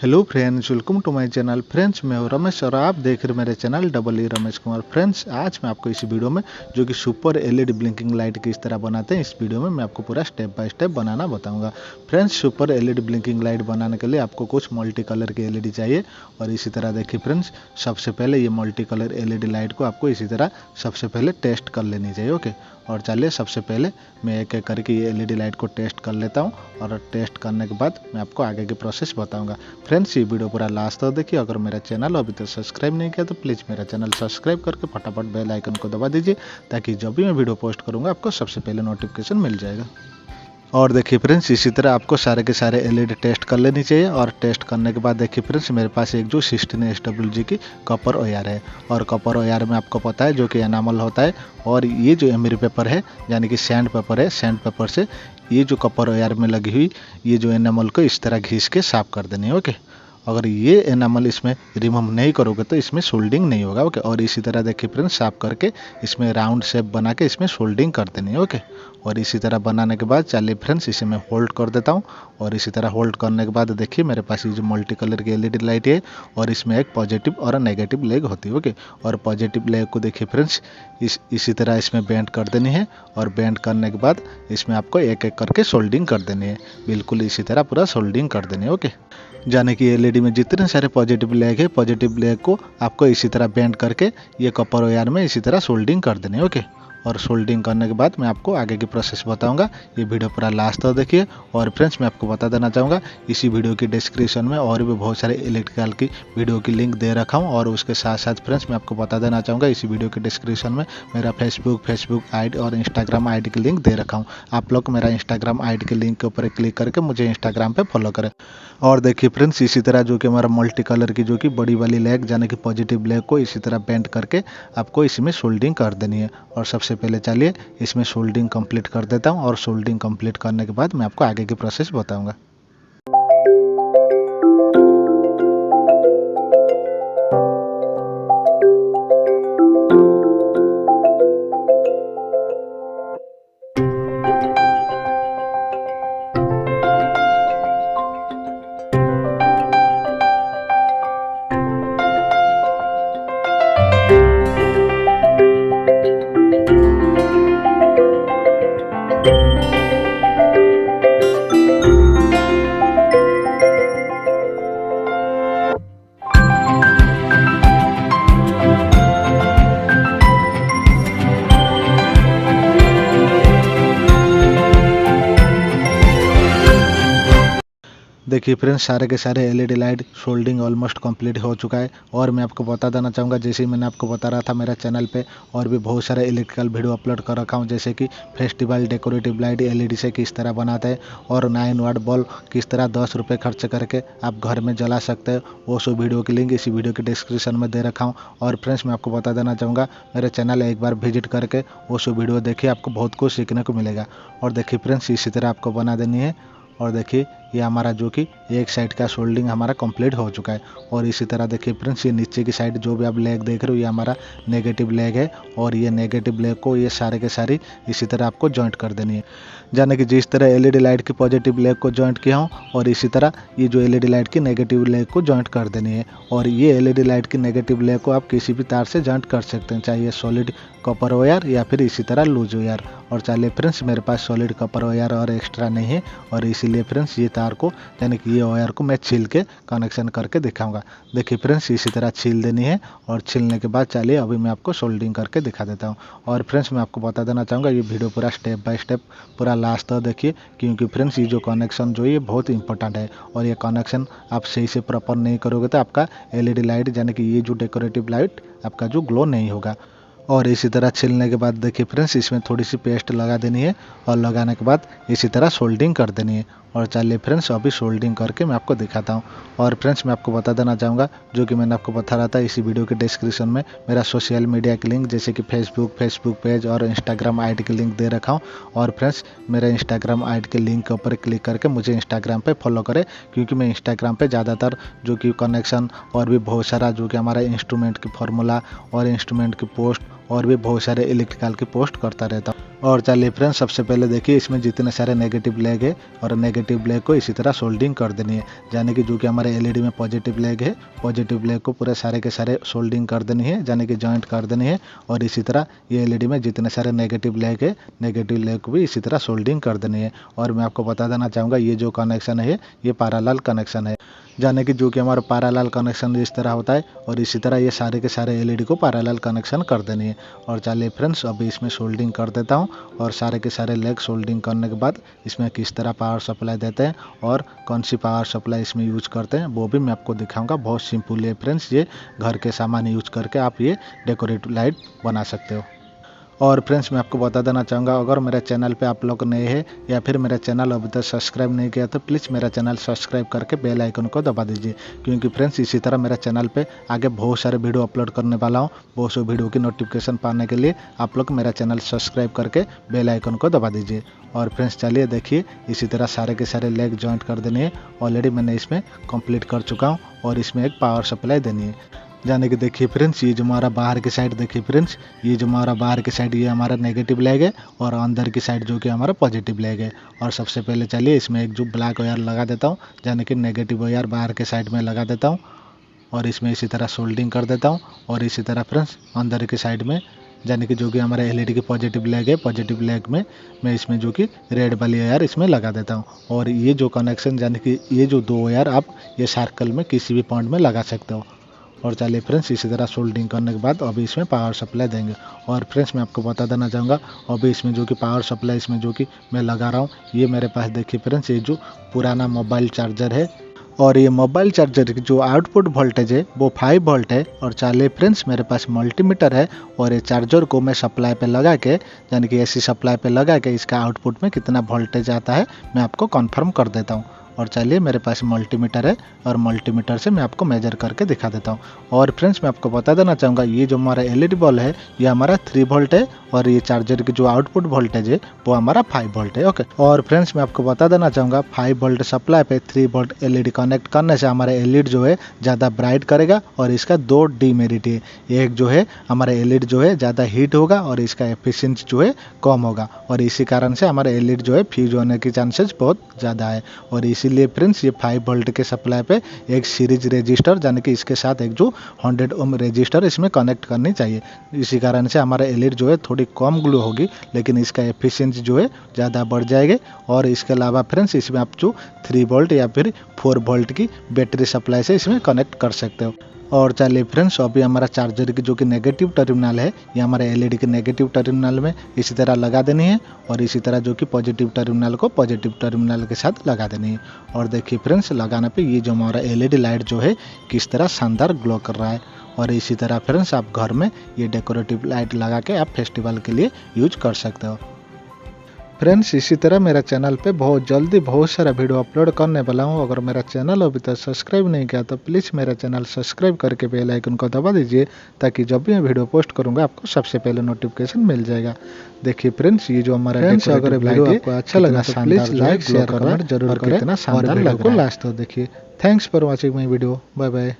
Hello friends, welcome to my channel. Friends, मैं हूं रमेश और आप देख रहे हैं मेरे चैनल EERameshkumar। फ्रेंड्स, आज मैं आपको इस वीडियो में जो कि सुपर एलईडी ब्लिंकिंग लाइट किस तरह बनाते हैं, इस वीडियो में मैं आपको पूरा स्टेप बाय स्टेप बनाना बताऊंगा। Friends, super LED blinking light बनाने के लिए आपको कुछ मल्टी कलर की एलईडी चाहिए। और इसी तरह देखिए फ्रेंड्स, सबसे पहले ये मल्टी कलर एलईडी लाइट को आपको इसी तरह सबसे पहले टेस्ट कर लेनी चाहिए। ओके, और चलिए सबसे पहले मैं एक एक करके ये एलईडी लाइट को टेस्ट कर लेता हूँ और टेस्ट करने के बाद मैं आपको आगे की प्रोसेस बताऊंगा। फ्रेंड्स, ये वीडियो पूरा लास्ट तक देखिए। अगर मेरा चैनल अभी तक सब्सक्राइब नहीं किया तो प्लीज़ मेरा चैनल सब्सक्राइब करके फटाफट बेल आइकन को दबा दीजिए, ताकि जब भी मैं वीडियो पोस्ट करूँगा आपको सबसे पहले नोटिफिकेशन मिल जाएगा। और देखिए फ्रेंड्स, इसी तरह आपको सारे के सारे एलईडी टेस्ट कर लेनी चाहिए। और टेस्ट करने के बाद देखिए फ्रेंड्स, मेरे पास एक जो 16SWG की कॉपर वायर है। और कॉपर वायर में आपको पता है जो कि एनामल होता है। और ये जो एमरी पेपर है यानी कि सैंड पेपर है, सैंड पेपर से ये जो कॉपर वायर में लगी हुई ये जो एनामल को इस तरह घिस के साफ कर देनी है। ओके, अगर ये एनामल इसमें रिमूव नहीं करोगे तो इसमें सोल्डिंग नहीं होगा। ओके, और इसी तरह देखिए फ्रेंड्स, साफ करके इसमें राउंड शेप बना के इसमें सोल्डिंग कर देनी है। ओके, और इसी तरह बनाने के बाद चलिए फ्रेंड्स, इसे मैं होल्ड कर देता हूँ। और इसी तरह होल्ड करने के बाद देखिए मेरे पास ये जो मल्टी कलर की एलईडी लाइट है और इसमें एक पॉजिटिव और नेगेटिव लेग होती है। ओके, और पॉजिटिव लेग को देखिए फ्रेंड्स इसी तरह इसमें बेंड कर देनी है। और बेंड करने के बाद इसमें आपको एक एक करके सोल्डिंग कर देनी है। बिल्कुल इसी तरह पूरा सोल्डिंग कर देनी है। ओके, जाने कि एलईडी में जितने सारे पॉजिटिव लेग है, पॉजिटिव लेग को आपको इसी तरह बेंड करके ये कॉपर वायर में इसी तरह सोल्डिंग कर देनी है। ओके, और सोल्डिंग करने के बाद मैं आपको आगे की प्रोसेस बताऊंगा। ये वीडियो पूरा लास्ट तक देखिए। और फ्रेंड्स, मैं आपको बता देना चाहूँगा, इसी वीडियो की डिस्क्रिप्शन में और भी बहुत सारे इलेक्ट्रिकल की वीडियो की लिंक दे रखा हूँ। और उसके साथ साथ फ्रेंड्स, मैं आपको बता देना चाहूँगा, इसी वीडियो की डिस्क्रिप्शन में मेरा फेसबुक आईडी और इंस्टाग्राम आईडी की लिंक दे रखा हूँ। आप लोग मेरा इंस्टाग्राम आईडी के लिंक के ऊपर क्लिक करके मुझे इंस्टाग्राम पर फॉलो करें। और देखिए फ्रेंड्स, इसी तरह जो कि हमारा मल्टी कलर की जो कि बड़ी वाली लेग यानी कि पॉजिटिव लेग को इसी तरह बेंड करके आपको इसमें सोल्डिंग कर देनी है। और सबसे पहले चलिए इसमें सोल्डिंग कंप्लीट कर देता हूं। और सोल्डिंग कंप्लीट करने के बाद मैं आपको आगे की प्रोसेस बताऊंगा। देखिए फ्रेंड्स, सारे के सारे LED light soldering almost complete हो चुका है। और मैं आपको बता देना चाहूँगा, जैसे ही मैंने आपको बता रहा था, मेरा चैनल पे और भी बहुत सारे इलेक्ट्रिकल वीडियो अपलोड कर रखा हूँ, जैसे कि फेस्टिवल डेकोरेटिव लाइट एलईडी से किस तरह बनाते हैं और 9 वाट बल्ब किस तरह 10 रुपये खर्च करके आप घर में जला सकते हैं। वो सब वीडियो की लिंक इसी वीडियो की डिस्क्रिप्शन में दे रखा हूँ। और फ्रेंड्स, मैं आपको बता देना चाहूँगा, मेरे चैनल एक बार विजिट करके वो सब वीडियो देखिए, आपको बहुत कुछ सीखने को मिलेगा। और देखिए फ्रेंड्स, इसी तरह आपको बना देनी है। और देखिए ये हमारा जो कि एक साइड का सोल्डिंग हमारा कंप्लीट हो चुका है। और इसी तरह देखिए फ्रेंड्स, ये नीचे की साइड जो भी आप लेग देख रहे हो ये हमारा नेगेटिव लेग है। और ये नेगेटिव लेग को ये सारे के सारी इसी तरह आपको जॉइंट कर देनी है। यानी कि जिस तरह एलईडी लाइट की पॉजिटिव लेग को जॉइंट किया हूँ, और इसी तरह ये जो एलईडी लाइट की नेगेटिव लेग को जॉइंट कर देनी है। और ये एलईडी लाइट की नेगेटिव लेग को आप किसी भी तार से जॉइंट कर सकते हैं, चाहे सॉलिड कॉपर वायर या फिर इसी तरह लूज वायर। और चलिए फ्रेंड्स, मेरे पास सॉलिड कॉपर वायर और एक्स्ट्रा नहीं है, और इसीलिए फ्रेंड्स ये तार को यानी कि ये वायर को मैं छील के कनेक्शन करके दिखाऊंगा। देखिए फ्रेंड्स, इसी तरह छील देनी है। और छीलने के बाद चलिए अभी मैं आपको सोल्डिंग करके दिखा देता हूँ। और फ्रेंड्स, मैं आपको बता देना चाहूँगा, ये वीडियो पूरा स्टेप बाय स्टेप पूरा लास्ट तक देखिए, क्योंकि फ्रेंड्स ये जो कनेक्शन जो ये बहुत इंपॉर्टेंट है। और ये कनेक्शन आप सही से प्रॉपर नहीं करोगे तो आपका एलईडी लाइट यानी कि ये जो डेकोरेटिव लाइट आपका जो ग्लो नहीं होगा। और इसी तरह छीलने के बाद देखिए फ्रेंड्स, इसमें थोड़ी सी पेस्ट लगा देनी है। और लगाने के बाद इसी तरह सोल्डिंग कर देनी है। और चलिए फ्रेंड्स, अभी सोल्डिंग करके मैं आपको दिखाता हूँ। और फ्रेंड्स, मैं आपको बता देना चाहूँगा, जो कि मैंने आपको बता रहा था, इसी वीडियो के डिस्क्रिप्शन में मेरा सोशल मीडिया की लिंक जैसे कि फेसबुक पेज और इंस्टाग्राम आईडी की लिंक दे रखा हूँ। और फ्रेंड्स, मेरे इंस्टाग्राम आईडी के लिंक के ऊपर क्लिक करके मुझे इंस्टाग्राम पे फॉलो करें, क्योंकि मैं इंस्टाग्राम पे ज़्यादातर जो कि कनेक्शन और भी बहुत सारा जो कि हमारा इंस्ट्रूमेंट की फार्मूला और इंस्ट्रूमेंट की पोस्ट और भी बहुत सारे इलेक्ट्रिकल की पोस्ट करता रहता हूँ। और चलिए फ्रेंड्स, सबसे पहले देखिए इसमें जितने सारे नेगेटिव लेग है और नेगेटिव लेग को इसी तरह सोल्डिंग कर देनी है। यानी कि जो कि हमारे एलईडी में पॉजिटिव लेग है, पॉजिटिव लेग को पूरे सारे के सारे सोल्डिंग कर देनी है, यानी कि जॉइंट कर देनी है। और इसी तरह ये एलईडी में जितने सारे नेगेटिव लेग है, नेगेटिव लेग को भी इसी तरह सोल्डिंग कर देनी है। और मैं आपको बता देना चाहूँगा ये जो कनेक्शन है ये पैरेलल कनेक्शन है, यानी कि जो कि हमारा पैरेलल कनेक्शन इस तरह होता है और इसी तरह ये सारे के सारे एलईडी को पैरेलल कनेक्शन कर देनी है। और चलिए फ्रेंड्स, अभी इसमें सोल्डिंग कर देता हूँ और सारे के सारे लेग सोल्डिंग करने के बाद इसमें किस तरह पावर सप्लाई देते हैं और कौन सी पावर सप्लाई इसमें यूज करते हैं वो भी मैं आपको दिखाऊंगा। बहुत सिंपल है फ्रेंड्स, ये घर के सामान यूज करके आप ये डेकोरेटिव लाइट बना सकते हो। और फ्रेंड्स, मैं आपको बता देना चाहूँगा, अगर मेरे चैनल पे आप लोग नए हैं या फिर मेरा चैनल अभी तक सब्सक्राइब नहीं किया तो प्लीज़ मेरा चैनल सब्सक्राइब करके बेल आइकन को दबा दीजिए, क्योंकि फ्रेंड्स इसी तरह मेरा चैनल पे आगे बहुत सारे वीडियो अपलोड करने वाला हूँ। बहुत से वीडियो की नोटिफिकेशन पाने के लिए आप लोग मेरा चैनल सब्सक्राइब करके बेल आइकन को दबा दीजिए। और फ्रेंड्स चलिए देखिए, इसी तरह सारे के सारे लेग जॉइंट कर देने हैं। ऑलरेडी मैंने इसमें कंप्लीट कर चुका हूँ और इसमें एक पावर सप्लाई देनी है। यानी कि देखिए फ्रेंड्स, ये जो हमारा बाहर की साइड देखिए फ्रेंड्स, ये जो हमारा बाहर की साइड ये हमारा नेगेटिव लेग है और अंदर की साइड जो कि हमारा पॉजिटिव लेग है। और सबसे पहले चलिए इसमें एक जो ब्लैक वायर लगा देता हूँ, यानी कि नेगेटिव वायर बाहर के साइड में लगा देता हूँ और इसमें इसी तरह सोल्डिंग कर देता हूँ। और इसी तरह फ्रेंड्स अंदर की साइड में, यानी कि जो कि हमारे एलईडी की पॉजिटिव लेग है, पॉजिटिव लेग में मैं इसमें जो कि रेड वाली वायर इसमें लगा देता हूँ। और ये जो कनेक्शन, यानी कि ये जो दो वायर आप ये सर्कल में किसी भी पॉइंट में लगा सकते हो। और चलिए फ्रेंड्स, इसी तरह सोल्डिंग करने के बाद अभी इसमें पावर सप्लाई देंगे। और फ्रेंड्स मैं आपको बता देना चाहूँगा, अभी इसमें जो कि पावर सप्लाई इसमें जो कि मैं लगा रहा हूँ, ये मेरे पास देखिए फ्रेंड्स ये जो पुराना मोबाइल चार्जर है और ये मोबाइल चार्जर की जो आउटपुट वोल्टेज है वो 5 वोल्ट है। और चलिए फ्रेंड्स, मेरे पास मल्टीमीटर है और ये चार्जर को मैं सप्लाई पे लगा के, यानी कि एसी सप्लाई पे लगा के इसका आउटपुट में कितना वोल्टेज आता है मैं आपको कन्फर्म कर देता हूँ। और चलिए मेरे पास मल्टीमीटर है और मल्टीमीटर से मैं आपको मेजर करके दिखा देता हूँ। और फ्रेंड्स मैं आपको बता देना चाहूँगा, ये जो हमारा एलईडी बल्ब है ये हमारा 3 वोल्ट है और ये चार्जर की जो आउटपुट वोल्टेज है वो हमारा 5 वोल्ट है। ओके, और फ्रेंड्स मैं आपको बता देना चाहूँगा, 5 वोल्ट सप्लाई पे 3 वोल्ट एलईडी कनेक्ट करने से हमारा एलईडी जो है ज़्यादा ब्राइट करेगा और इसका 2 डीमेरिट है। एक जो है हमारा एलईडी जो है ज़्यादा हीट होगा और इसका एफिशिएंसी जो है कम होगा और इसी कारण से हमारा एलईडी जो है फ्यूज होने की चांसेस बहुत ज़्यादा है। और इसीलिए फ्रेंड्स ये 5 वोल्ट के सप्लाई पे एक सीरीज रजिस्टर, यानी कि इसके साथ एक जो 100 ओम रजिस्टर इसमें कनेक्ट करनी चाहिए। इसी कारण से हमारा एलईडी जो है थोड़ी कम ग्लो होगी लेकिन इसका एफिशिएंसी जो है ज़्यादा बढ़ जाएगी। और इसके अलावा फ्रेंड्स इसमें आप जो 3 वोल्ट या फिर 4 वोल्ट की बैटरी सप्लाई से इसमें कनेक्ट कर सकते हो। और चलिए फ्रेंड्स, अभी हमारा चार्जर की जो कि नेगेटिव टर्मिनल है ये हमारे एलईडी के नेगेटिव टर्मिनल में इसी तरह लगा देनी है और इसी तरह जो कि पॉजिटिव टर्मिनल को पॉजिटिव टर्मिनल के साथ लगा देनी है। और देखिए फ्रेंड्स, लगाने पे ये जो हमारा एलईडी लाइट जो है किस तरह शानदार ग्लो कर रहा है। और इसी तरह फ्रेंड्स आप घर में ये डेकोरेटिव लाइट लगा के आप फेस्टिवल के लिए यूज कर सकते हो। फ्रेंड्स इसी तरह मेरा चैनल पे बहुत जल्दी बहुत सारा वीडियो अपलोड करने वाला हूँ। अगर मेरा चैनल अभी तक सब्सक्राइब नहीं किया तो प्लीज़ मेरा चैनल सब्सक्राइब करके बेल आइकन को दबा दीजिए, ताकि जब भी मैं वीडियो पोस्ट करूँगा आपको सबसे पहले नोटिफिकेशन मिल जाएगा। देखिए फ्रेंड्स, ये जो हमारा अगर वीडियो आपको अच्छा लगा तो प्लीज़ लाइक शेयर कमेंट जरूर करें, कितना शानदार लग रहा है लास्ट तो देखिए। Thanks for watching my video, bye bye.